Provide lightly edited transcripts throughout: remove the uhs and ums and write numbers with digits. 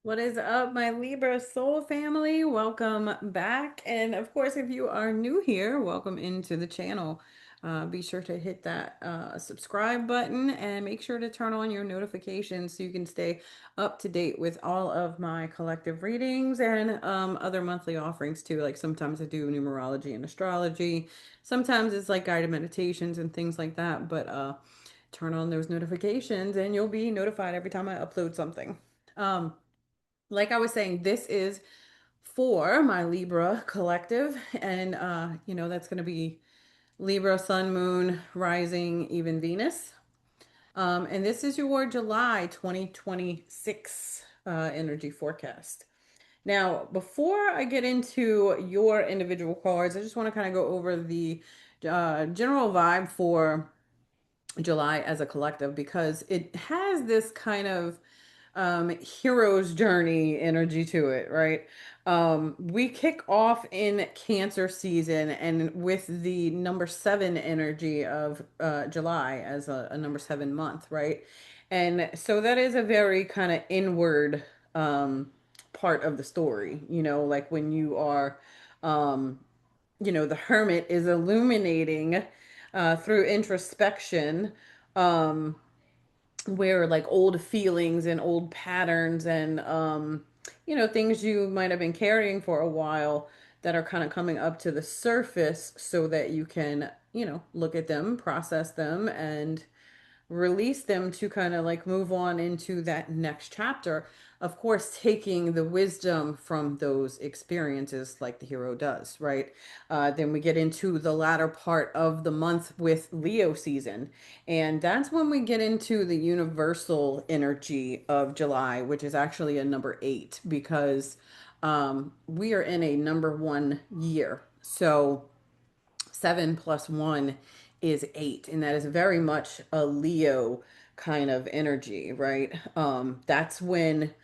What is up, my Libra soul family? Welcome back. And of course, if you are new here, welcome into the channel. Be sure to hit that subscribe button and make sure to turn on your notifications so you can stay up to date with all of my collective readings and other monthly offerings too. Like sometimes I do numerology and astrology. Sometimes it's like guided meditations and things like that. But turn on those notifications and you'll be notified every time I upload something. Like I was saying, this is for my Libra collective, and that's going to be Libra, Sun, Moon, Rising, even Venus. And this is your July 2026 energy forecast. Now, before I get into your individual cards, I just want to kind of go over the general vibe for July as a collective because it has this kind of hero's journey energy to it, right? We kick off in Cancer season and with the number seven energy of July as a number seven month, right? And so that is a very kind of inward part of the story, like when you are um, the hermit is illuminating through introspection, um, where like old feelings and old patterns and things you might have been carrying for a while that are kind of coming up to the surface so that you can, look at them, process them, and release them to kind of like move on into that next chapter. Of course, taking the wisdom from those experiences like the hero does, right? Then we get into the latter part of the month with Leo season. And that's when we get into the universal energy of July, which is actually a number eight because we are in a number one year. So seven plus one is eight, and that is very much a Leo kind of energy, right? That's when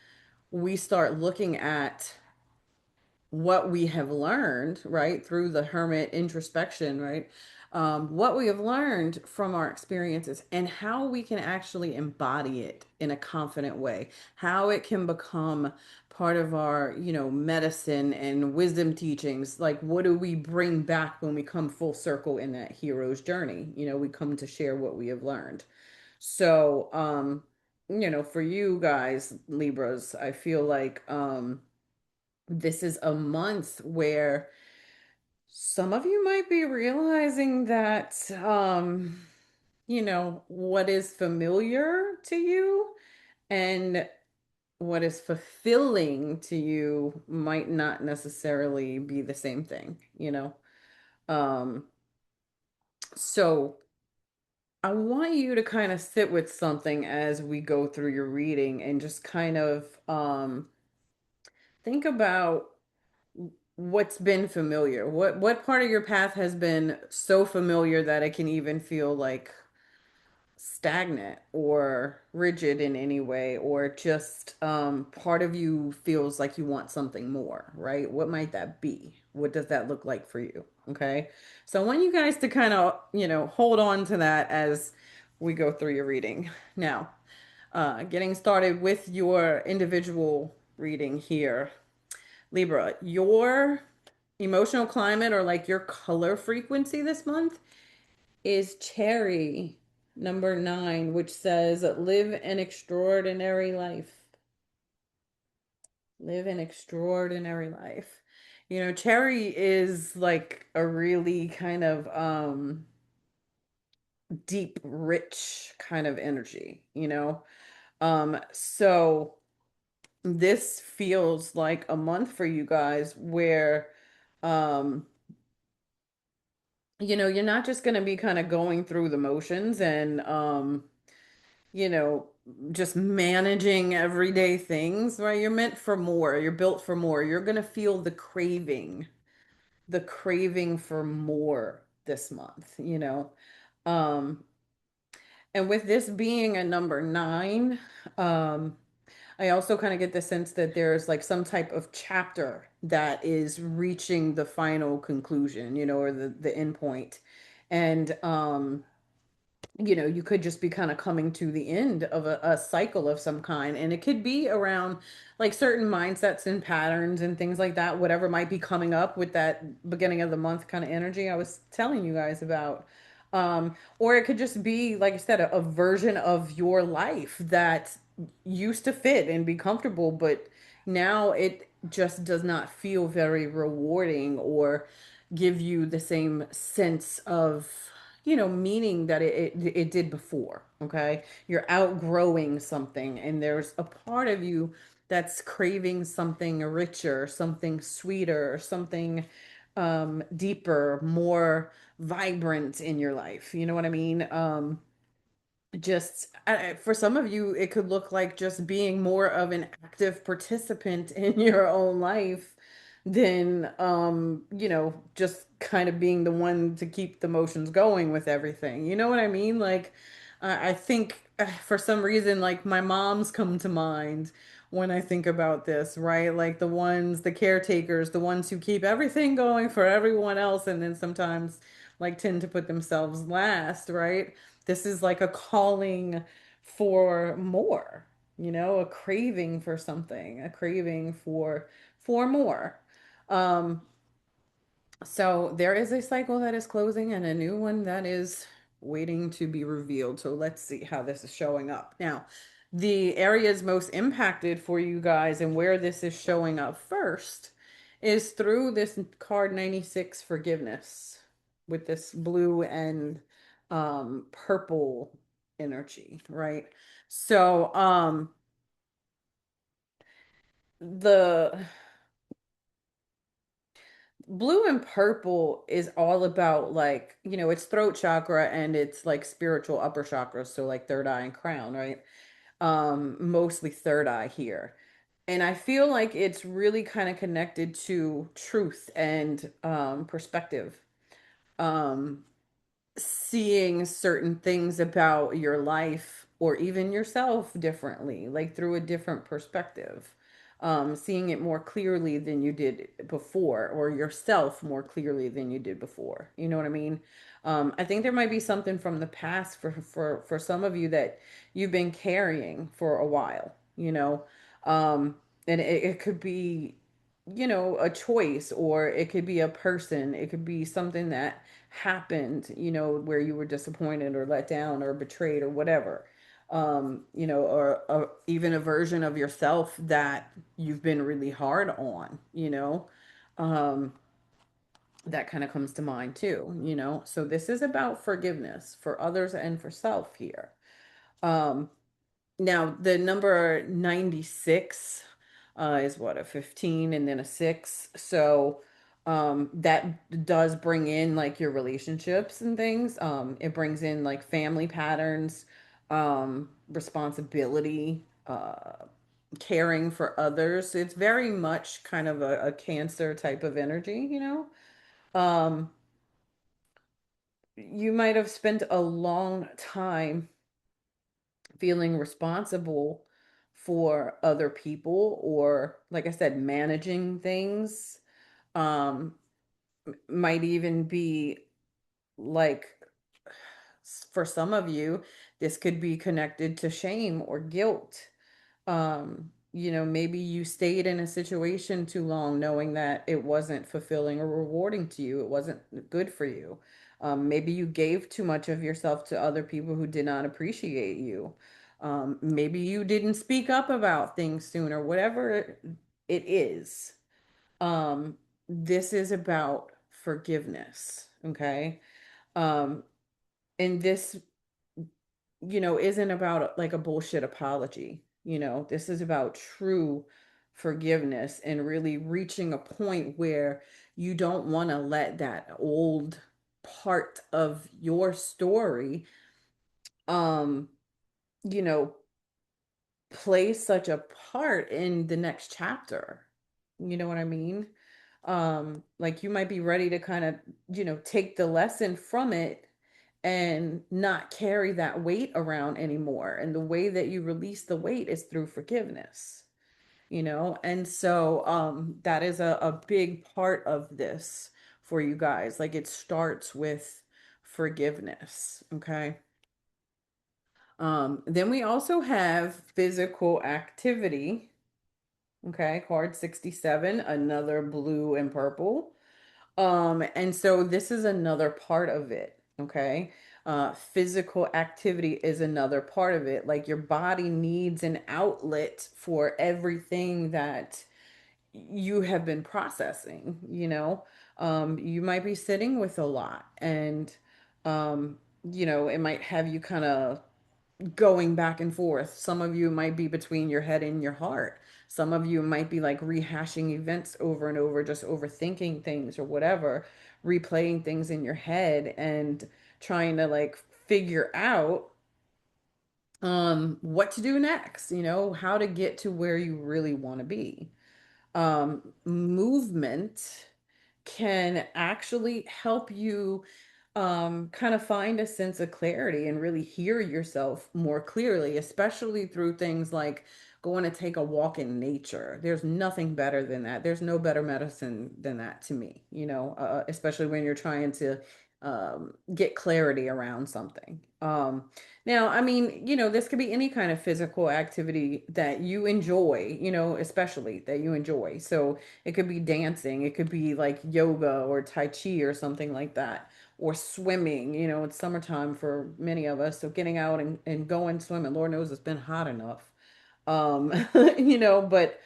we start looking at what we have learned, right, through the hermit introspection, right? What we have learned from our experiences and how we can actually embody it in a confident way, how it can become part of our, medicine and wisdom teachings. Like, what do we bring back when we come full circle in that hero's journey? We come to share what we have learned. So, for you guys, Libras, I feel like, this is a month where some of you might be realizing that what is familiar to you and what is fulfilling to you might not necessarily be the same thing. um so I want you to kind of sit with something as we go through your reading and just kind of think about what's been familiar. What part of your path has been so familiar that it can even feel like stagnant or rigid in any way, or just part of you feels like you want something more, right? What might that be? What does that look like for you? Okay. So I want you guys to kind of, hold on to that as we go through your reading. Now, getting started with your individual reading here. Libra, your emotional climate or like your color frequency this month is cherry number nine, which says live an extraordinary life. Live an extraordinary life. Cherry is like a really kind of deep, rich kind of energy. So this feels like a month for you guys where um you're not just going to be kind of going through the motions and you know, just managing everyday things, right? You're meant for more. You're built for more. You're going to feel the craving for more this month. Um and with this being a number nine, um I also kind of get the sense that there's like some type of chapter that is reaching the final conclusion, or the end point. And you could just be kind of coming to the end of a cycle of some kind. And it could be around like certain mindsets and patterns and things like that, whatever might be coming up with that beginning of the month kind of energy I was telling you guys about. Or it could just be, like I said, a version of your life that used to fit and be comfortable, but now it just does not feel very rewarding or give you the same sense of meaning that it did before. Okay. You're outgrowing something, and there's a part of you that's craving something richer, something sweeter, something deeper, more vibrant in your life. You know what I mean? Just for some of you, it could look like just being more of an active participant in your own life than just kind of being the one to keep the motions going with everything. You know what I mean? Like I think for some reason, like my moms come to mind when I think about this, right? Like the caretakers, the ones who keep everything going for everyone else, and then sometimes like tend to put themselves last, right? This is like a calling for more, a craving for something, a craving for more. Um, so there is a cycle that is closing and a new one that is waiting to be revealed. So let's see how this is showing up. Now, the areas most impacted for you guys and where this is showing up first is through this card 96 forgiveness with this blue and purple energy, right? So the blue and purple is all about like, it's throat chakra and it's like spiritual upper chakra, so like third eye and crown, right? Mostly third eye here. And I feel like it's really kind of connected to truth and perspective. Um, Seeing certain things about your life or even yourself differently, like through a different perspective. Seeing it more clearly than you did before, or yourself more clearly than you did before. You know what I mean? I think there might be something from the past for some of you that you've been carrying for a while, um, and it could be, a choice, or it could be a person, it could be something that happened, where you were disappointed or let down or betrayed or whatever. Or even a version of yourself that you've been really hard on, um, that kind of comes to mind too, So this is about forgiveness for others and for self here. Um, Now, the number 96 is what, a 15 and then a 6. So that does bring in like your relationships and things. It brings in like family patterns, responsibility, caring for others. It's very much kind of a Cancer type of energy. Um, you might have spent a long time feeling responsible for other people, or like I said, managing things. um might even be like, for some of you, this could be connected to shame or guilt. Maybe you stayed in a situation too long knowing that it wasn't fulfilling or rewarding to you. It wasn't good for you. Maybe you gave too much of yourself to other people who did not appreciate you. Maybe you didn't speak up about things sooner, whatever it is. This is about forgiveness, okay? Um, and this isn't about like a bullshit apology. This is about true forgiveness and really reaching a point where you don't want to let that old part of your story, um, you know, play such a part in the next chapter. You know what I mean? Like you might be ready to kind of, take the lesson from it and not carry that weight around anymore. And the way that you release the weight is through forgiveness, And so that is a big part of this for you guys. Like it starts with forgiveness, okay? Then we also have physical activity. Okay, card 67, another blue and purple. And so this is another part of it, okay? Physical activity is another part of it. Like your body needs an outlet for everything that you have been processing, you know? You might be sitting with a lot and it might have you kind of going back and forth. Some of you might be between your head and your heart. Some of you might be like rehashing events over and over, just overthinking things or whatever, replaying things in your head and trying to like figure out what to do next, how to get to where you really want to be. Movement can actually help you kind of find a sense of clarity and really hear yourself more clearly, especially through things like going to take a walk in nature. There's nothing better than that. There's no better medicine than that to me, especially when you're trying to get clarity around something. Now, I mean, this could be any kind of physical activity that you enjoy, especially that you enjoy. So it could be dancing, it could be like yoga or Tai Chi or something like that, or swimming. It's summertime for many of us. So getting out and going swimming, Lord knows it's been hot enough. But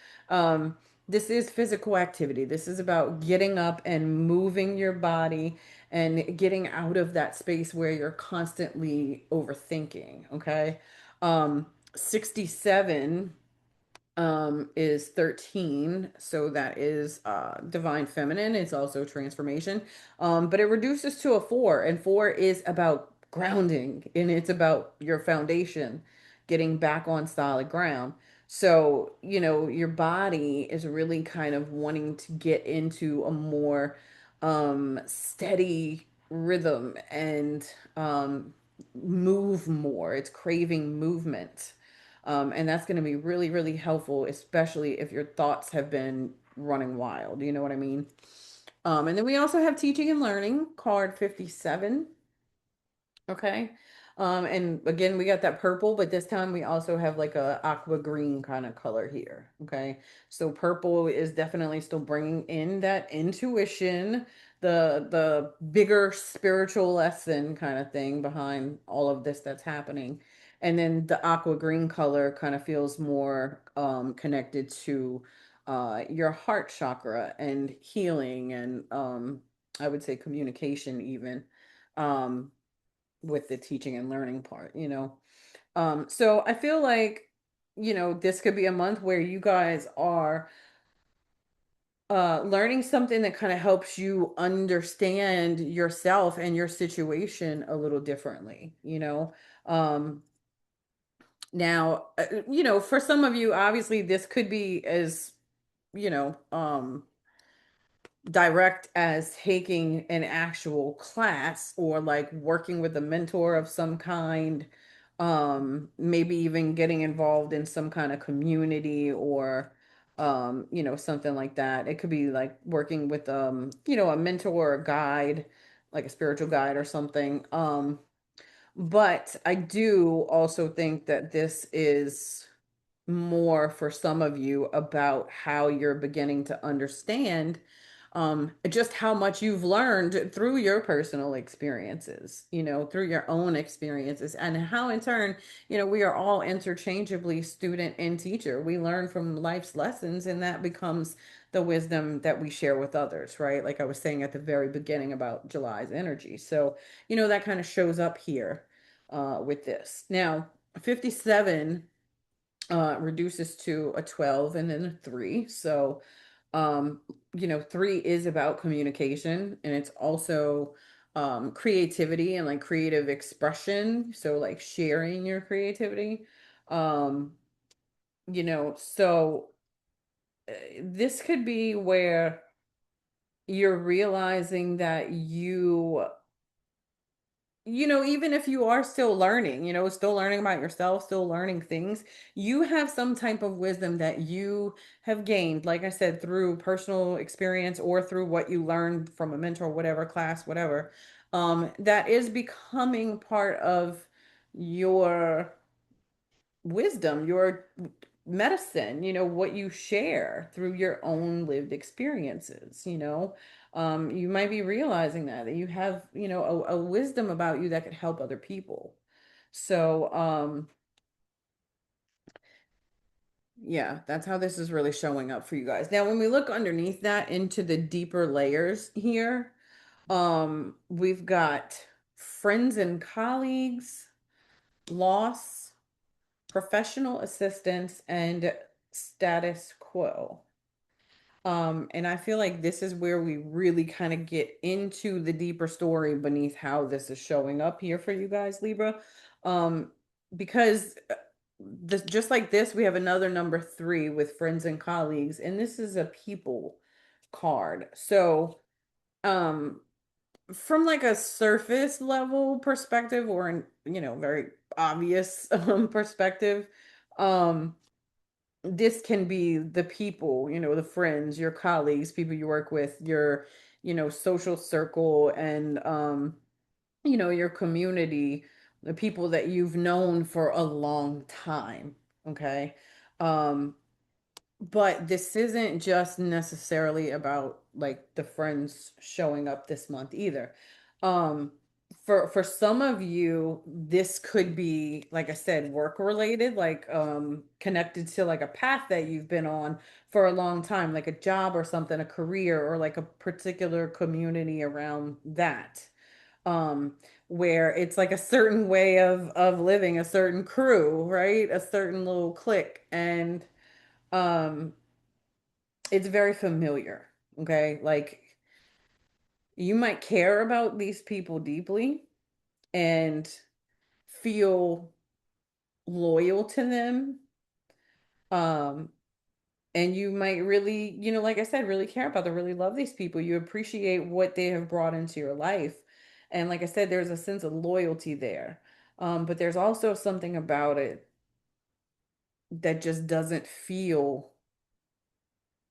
this is physical activity. This is about getting up and moving your body and getting out of that space where you're constantly overthinking. Okay. 67 is 13, so that is divine feminine. It's also transformation, but it reduces to a 4, and 4 is about grounding, and it's about your foundation getting back on solid ground. So your body is really kind of wanting to get into a more steady rhythm and move more. It's craving movement, and that's going to be really, really helpful, especially if your thoughts have been running wild. You know what I mean? And then we also have teaching and learning, card 57. Okay. And again, we got that purple, but this time we also have like a aqua green kind of color here. Okay. So purple is definitely still bringing in that intuition, the bigger spiritual lesson kind of thing behind all of this that's happening. And then the aqua green color kind of feels more connected to your heart chakra and healing and I would say communication even. Um, with the teaching and learning part. So I feel like, this could be a month where you guys are learning something that kind of helps you understand yourself and your situation a little differently. Um, Now, for some of you, obviously, this could be as, you know, um, direct as taking an actual class or like working with a mentor of some kind, maybe even getting involved in some kind of community or something like that. It could be like working with a mentor or a guide, like a spiritual guide or something. But I do also think that this is more for some of you about how you're beginning to understand just how much you've learned through your personal experiences, through your own experiences, and how in turn, we are all interchangeably student and teacher. We learn from life's lessons, and that becomes the wisdom that we share with others, right? Like I was saying at the very beginning about July's energy. So, that kind of shows up here with this. Now, 57 reduces to a 12 and then a 3. So, 3 is about communication, and it's also creativity and like creative expression. So, like sharing your creativity. Um, so this could be where you're realizing that even if you are still learning, still learning about yourself, still learning things, you have some type of wisdom that you have gained, like I said, through personal experience or through what you learned from a mentor, whatever class, whatever, that is becoming part of your wisdom, your medicine, what you share through your own lived experiences. You might be realizing that you have, a wisdom about you that could help other people. So, yeah, that's how this is really showing up for you guys. Now, when we look underneath that into the deeper layers here, we've got friends and colleagues, loss, professional assistance, and status quo. And I feel like this is where we really kind of get into the deeper story beneath how this is showing up here for you guys, Libra. Um, because this, just like this, we have another number 3 with friends and colleagues, and this is a people card. So, um, from like a surface level perspective or an, very obvious perspective, um, this can be the people, the friends, your colleagues, people you work with, your, social circle, and your community, the people that you've known for a long time. Okay. Um, but this isn't just necessarily about like the friends showing up this month either. Um, for some of you, this could be, like I said, work related, like connected to like a path that you've been on for a long time, like a job or something, a career, or like a particular community around that. Um, where it's like a certain way of living, a certain crew, right? A certain little clique. And um it's very familiar. Okay. Like you might care about these people deeply and feel loyal to them. Um, and you might really, like I said, really care about them, really love these people. You appreciate what they have brought into your life. And like I said, there's a sense of loyalty there. But there's also something about it that just doesn't feel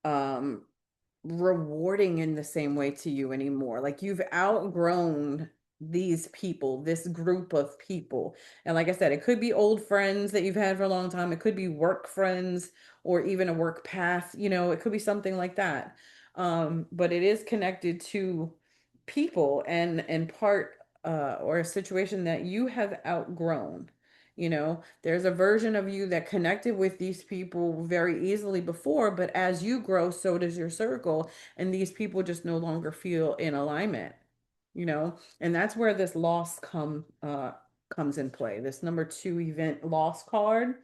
um rewarding in the same way to you anymore. Like you've outgrown these people, this group of people. And like I said, it could be old friends that you've had for a long time. It could be work friends or even a work path, it could be something like that. But it is connected to people and part or a situation that you have outgrown. There's a version of you that connected with these people very easily before, but as you grow, so does your circle, and these people just no longer feel in alignment. And that's where this loss comes in play. This number 2 event loss card.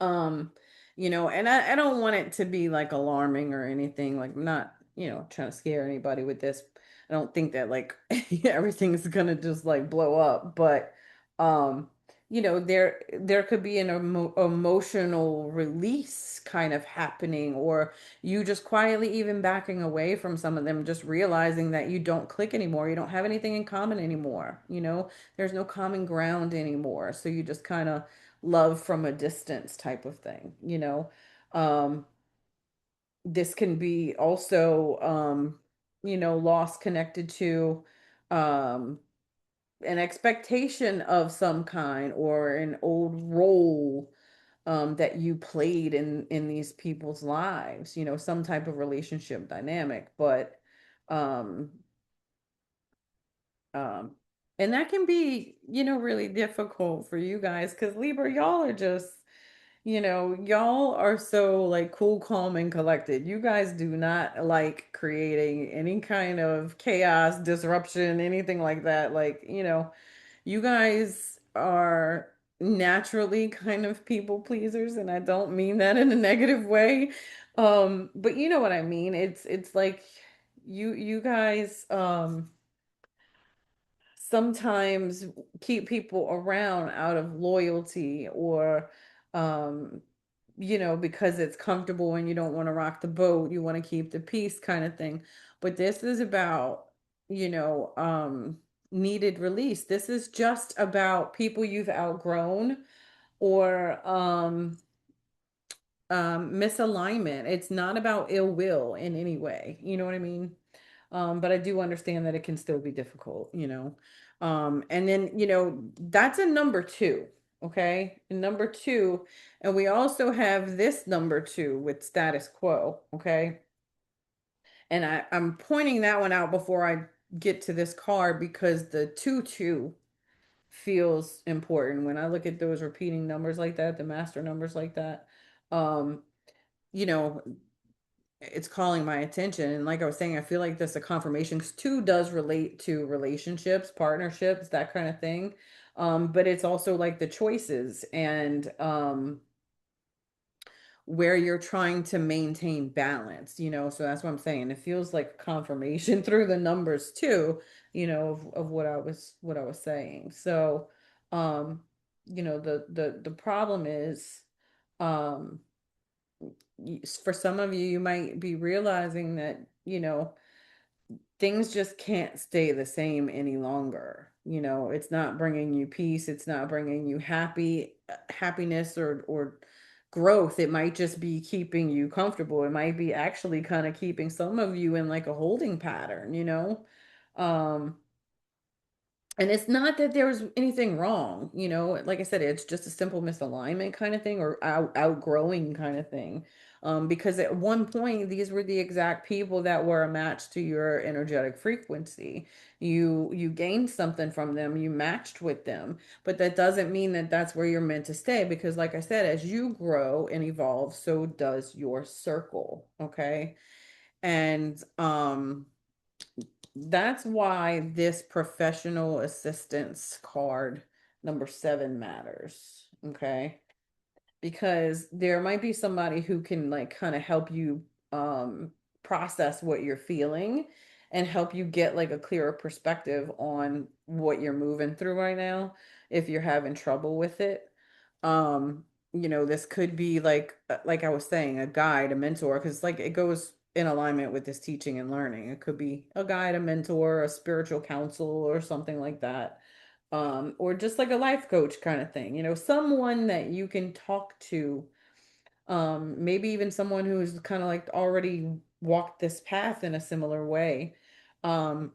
Um, and I don't want it to be like alarming or anything, like I'm not, trying to scare anybody with this. I don't think that like everything's gonna just like blow up, but um, there could be an emotional release kind of happening, or you just quietly even backing away from some of them, just realizing that you don't click anymore, you don't have anything in common anymore. There's no common ground anymore. So you just kind of love from a distance type of thing. Um, this can be also, loss connected to um, an expectation of some kind or an old role that you played in these people's lives, some type of relationship dynamic. But um, um, and that can be, really difficult for you guys because Libra, y'all are just y'all are so like cool, calm, and collected. You guys do not like creating any kind of chaos, disruption, anything like that. Like, you guys are naturally kind of people pleasers, and I don't mean that in a negative way. But you know what I mean. It's like you guys sometimes keep people around out of loyalty or um because it's comfortable and you don't want to rock the boat, you want to keep the peace kind of thing. But this is about, you know, um, needed release. This is just about people you've outgrown or misalignment. It's not about ill will in any way. You know what I mean? But I do understand that it can still be difficult. And then, that's a number 2. Okay. And number two, and we also have this number two with status quo. Okay. And I'm pointing that one out before I get to this card because the 2 2 feels important when I look at those repeating numbers like that, the master numbers like that. Um, you know, it's calling my attention. And like I was saying, I feel like this a confirmation because two does relate to relationships, partnerships, that kind of thing. But it's also like the choices and where you're trying to maintain balance, so that's what I'm saying. It feels like confirmation through the numbers too, of what I was saying. So, um, the problem is, um, for some of you, you might be realizing that, things just can't stay the same any longer. It's not bringing you peace. It's not bringing you happiness or growth. It might just be keeping you comfortable. It might be actually kind of keeping some of you in like a holding pattern. Um, and it's not that there's anything wrong, like I said, it's just a simple misalignment kind of thing or outgrowing kind of thing. Because at one point, these were the exact people that were a match to your energetic frequency. You gained something from them, you matched with them, but that doesn't mean that that's where you're meant to stay. Because, like I said, as you grow and evolve, so does your circle. Okay, and that's why this professional assistance card number 7 matters. Okay. Because there might be somebody who can like kind of help you process what you're feeling and help you get like a clearer perspective on what you're moving through right now if you're having trouble with it. This could be like I was saying, a guide, a mentor, because like it goes in alignment with this teaching and learning. It could be a guide, a mentor, a spiritual counsel, or something like that. Or just like a life coach kind of thing, someone that you can talk to, maybe even someone who's kind of like already walked this path in a similar way, can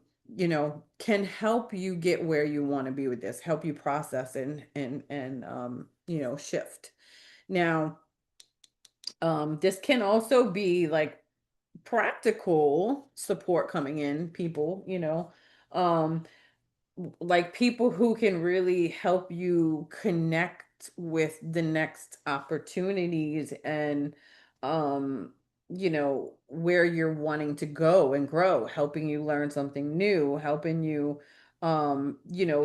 help you get where you want to be with this, help you process and shift. Now, this can also be like practical support coming in, people, um, like people who can really help you connect with the next opportunities and where you're wanting to go and grow, helping you learn something new, helping you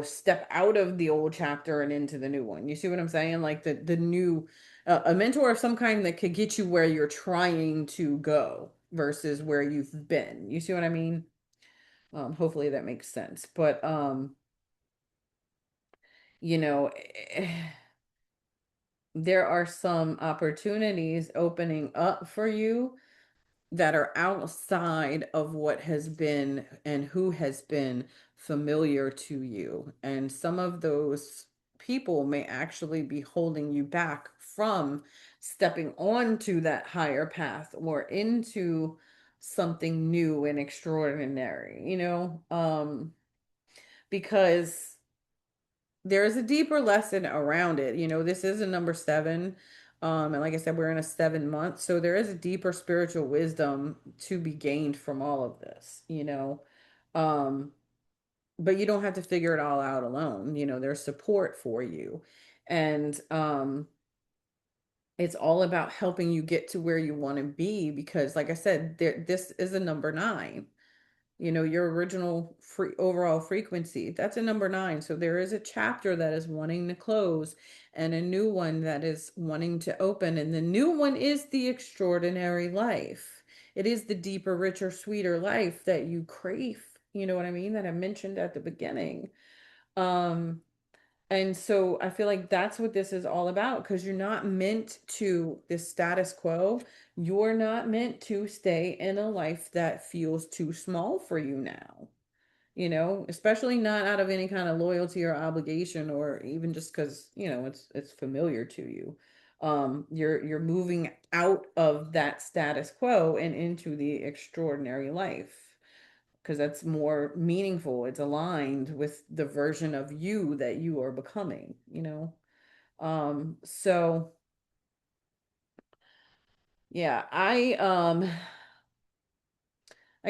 step out of the old chapter and into the new one. You see what I'm saying? Like the new a mentor of some kind that could get you where you're trying to go versus where you've been. You see what I mean? Hopefully that makes sense. But you know, there are some opportunities opening up for you that are outside of what has been and who has been familiar to you. And some of those people may actually be holding you back from stepping onto that higher path or into something new and extraordinary, because there is a deeper lesson around it. This is a number 7. And like I said, we're in a 7 month. So there is a deeper spiritual wisdom to be gained from all of this. Um, but you don't have to figure it all out alone. There's support for you. And it's all about helping you get to where you want to be because, like I said, this is a number 9. Your original overall frequency, that's a number 9. So there is a chapter that is wanting to close and a new one that is wanting to open. And the new one is the extraordinary life. It is the deeper, richer, sweeter life that you crave. You know what I mean? That I mentioned at the beginning. Um, and so I feel like that's what this is all about because you're not meant to, this status quo, you're not meant to stay in a life that feels too small for you now, especially not out of any kind of loyalty or obligation or even just because, it's familiar to you. You're moving out of that status quo and into the extraordinary life because that's more meaningful. It's aligned with the version of you that you are becoming. So yeah, I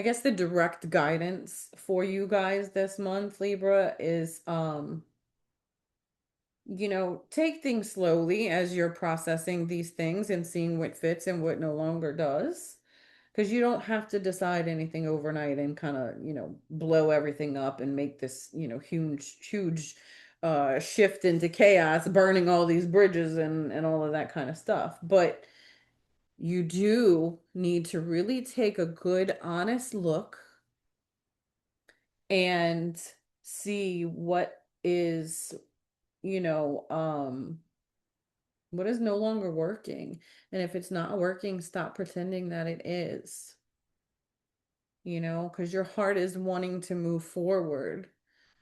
guess the direct guidance for you guys this month, Libra, is take things slowly as you're processing these things and seeing what fits and what no longer does. Because you don't have to decide anything overnight and kind of, blow everything up and make this, huge, huge shift into chaos, burning all these bridges and all of that kind of stuff. But you do need to really take a good, honest look and see you know, um, what is no longer working. And if it's not working, stop pretending that it is, because your heart is wanting to move forward.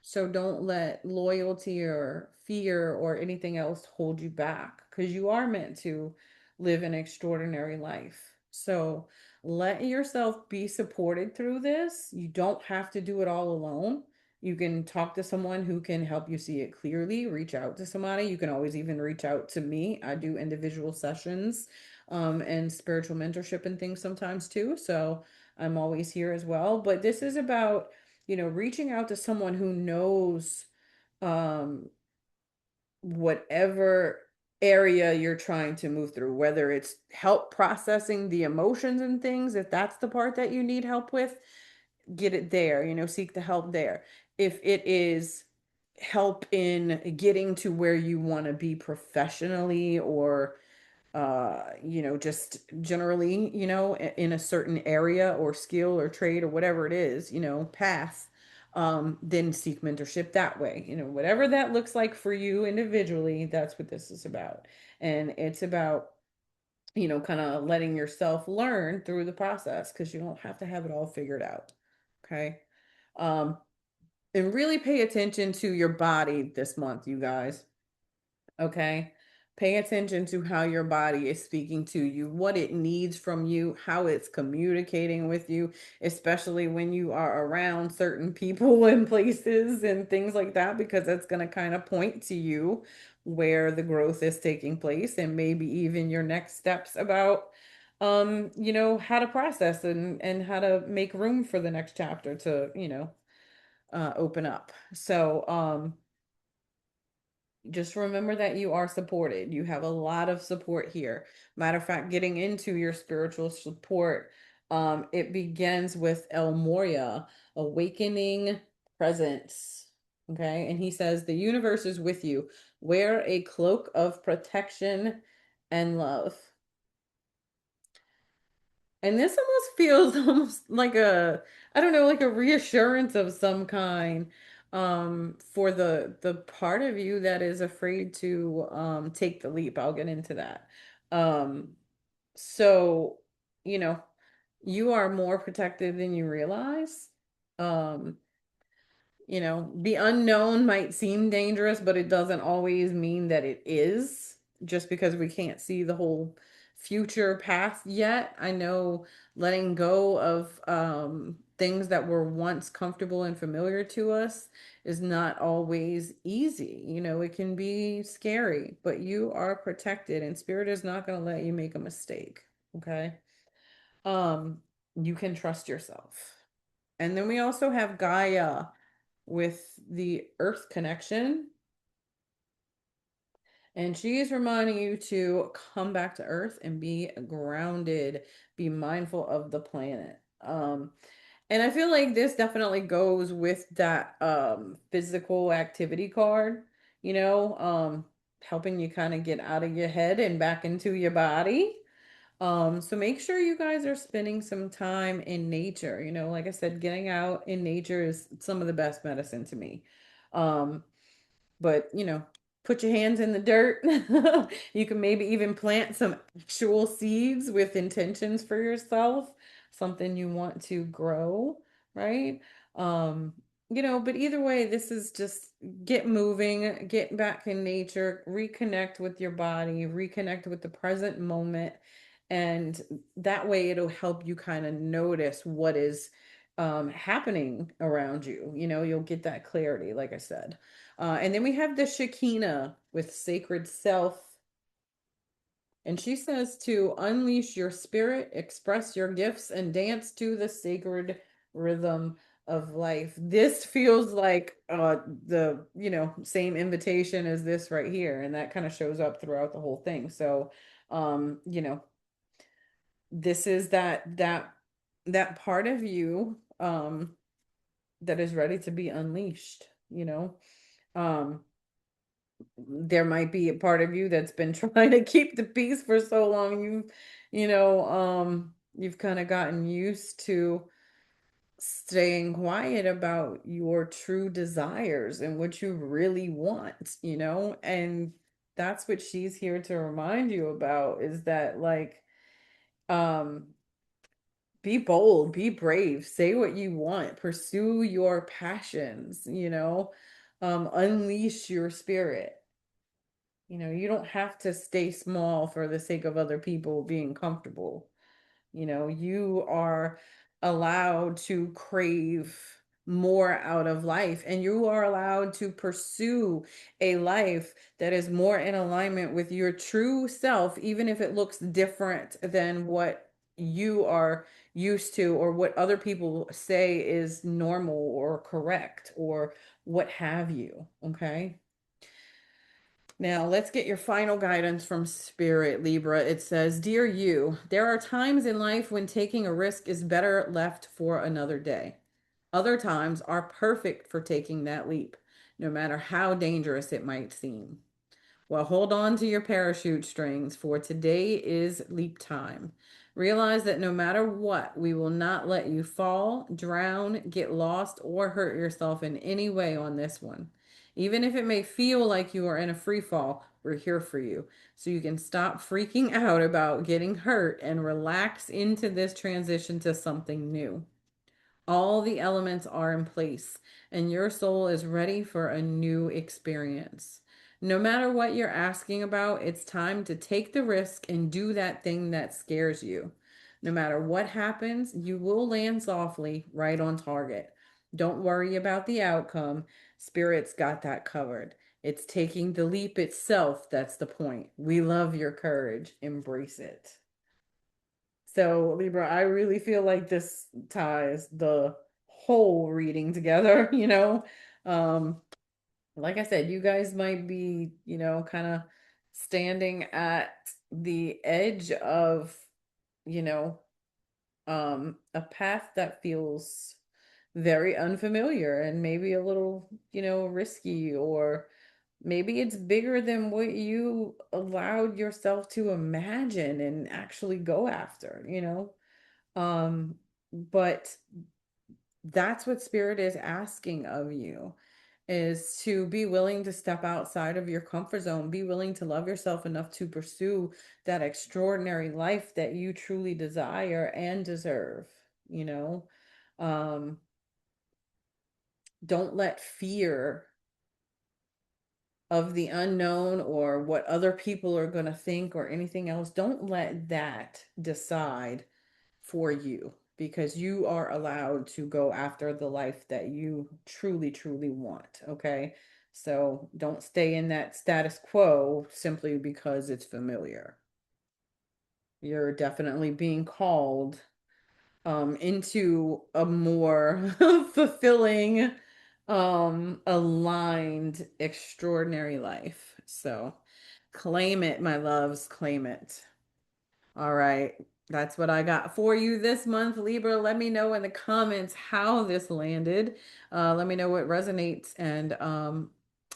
So don't let loyalty or fear or anything else hold you back because you are meant to live an extraordinary life. So let yourself be supported through this. You don't have to do it all alone. You can talk to someone who can help you see it clearly, reach out to somebody. You can always even reach out to me. I do individual sessions and spiritual mentorship and things sometimes too. So I'm always here as well. But this is about, reaching out to someone who knows um, whatever area you're trying to move through, whether it's help processing the emotions and things, if that's the part that you need help with, get it there, seek the help there. If it is help in getting to where you want to be professionally or just generally, in a certain area or skill or trade or whatever it is, path, then seek mentorship that way. Whatever that looks like for you individually, that's what this is about. And it's about, kind of letting yourself learn through the process because you don't have to have it all figured out. Okay. Um, and really pay attention to your body this month, you guys. Okay. Pay attention to how your body is speaking to you, what it needs from you, how it's communicating with you, especially when you are around certain people and places and things like that, because that's going to kind of point to you where the growth is taking place and maybe even your next steps about how to process and how to make room for the next chapter to, open up. So, just remember that you are supported. You have a lot of support here. Matter of fact, getting into your spiritual support, it begins with El Moria, awakening presence. Okay. And he says, the universe is with you. Wear a cloak of protection and love. And this almost feels almost like I don't know, like a reassurance of some kind for the part of you that is afraid to take the leap. I'll get into that. Um so, you know, you are more protected than you realize. Um the unknown might seem dangerous, but it doesn't always mean that it is just because we can't see the whole future path yet. I know letting go of things that were once comfortable and familiar to us is not always easy. It can be scary, but you are protected and spirit is not going to let you make a mistake. Okay. Um, you can trust yourself. And then we also have Gaia with the earth connection. And she's reminding you to come back to earth and be grounded, be mindful of the planet. And I feel like this definitely goes with that physical activity card, helping you kind of get out of your head and back into your body. So make sure you guys are spending some time in nature. Like I said, getting out in nature is some of the best medicine to me. Um, but put your hands in the dirt. You can maybe even plant some actual seeds with intentions for yourself, something you want to grow, right? Um, but either way, this is just get moving, get back in nature, reconnect with your body, reconnect with the present moment. And that way it'll help you kind of notice what is happening around you. You'll get that clarity, like I said. And then we have the Shekinah with sacred self. And she says to unleash your spirit, express your gifts, and dance to the sacred rhythm of life. This feels like the, same invitation as this right here. And that kind of shows up throughout the whole thing. So, this is that part of you that is ready to be unleashed. Um, there might be a part of you that's been trying to keep the peace for so long. You've kind of gotten used to staying quiet about your true desires and what you really want, and that's what she's here to remind you about, is that, like, um be bold, be brave, say what you want, pursue your passions, unleash your spirit. You don't have to stay small for the sake of other people being comfortable. You are allowed to crave more out of life, and you are allowed to pursue a life that is more in alignment with your true self, even if it looks different than what you are used to, or what other people say is normal or correct, or what have you. Okay. Now, let's get your final guidance from Spirit, Libra. It says, Dear you, there are times in life when taking a risk is better left for another day. Other times are perfect for taking that leap, no matter how dangerous it might seem. Well, hold on to your parachute strings, for today is leap time. Realize that no matter what, we will not let you fall, drown, get lost, or hurt yourself in any way on this one. Even if it may feel like you are in a free fall, we're here for you. So you can stop freaking out about getting hurt and relax into this transition to something new. All the elements are in place, and your soul is ready for a new experience. No matter what you're asking about, it's time to take the risk and do that thing that scares you. No matter what happens, you will land softly right on target. Don't worry about the outcome. Spirit's got that covered. It's taking the leap itself that's the point. We love your courage. Embrace it. So, Libra, I really feel like this ties the whole reading together. Um, like I said, you guys might be, kind of standing at the edge of, you know, a path that feels very unfamiliar and maybe a little, risky, or maybe it's bigger than what you allowed yourself to imagine and actually go after. Um, but that's what Spirit is asking of you, is to be willing to step outside of your comfort zone, be willing to love yourself enough to pursue that extraordinary life that you truly desire and deserve. Um, don't let fear of the unknown or what other people are going to think or anything else, don't let that decide for you, because you are allowed to go after the life that you truly, truly want. Okay. So don't stay in that status quo simply because it's familiar. You're definitely being called into a more fulfilling, aligned, extraordinary life. So claim it, my loves, claim it. All right. That's what I got for you this month, Libra. Let me know in the comments how this landed. Let me know what resonates. And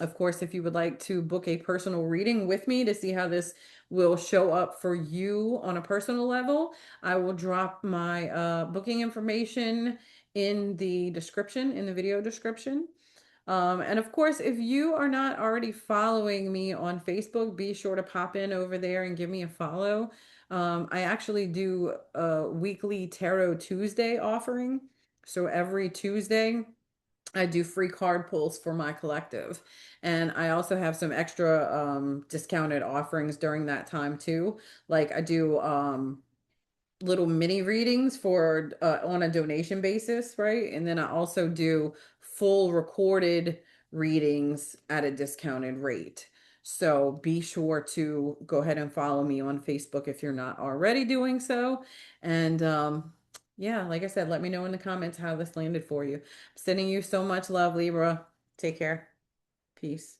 of course, if you would like to book a personal reading with me to see how this will show up for you on a personal level, I will drop my booking information in the description, in the video description. And of course, if you are not already following me on Facebook, be sure to pop in over there and give me a follow. I actually do a weekly Tarot Tuesday offering. So every Tuesday, I do free card pulls for my collective. And I also have some extra discounted offerings during that time too. Like I do little mini readings for on a donation basis, right? And then I also do full recorded readings at a discounted rate. So be sure to go ahead and follow me on Facebook if you're not already doing so. And yeah, like I said, let me know in the comments how this landed for you. Sending you so much love, Libra. Take care. Peace.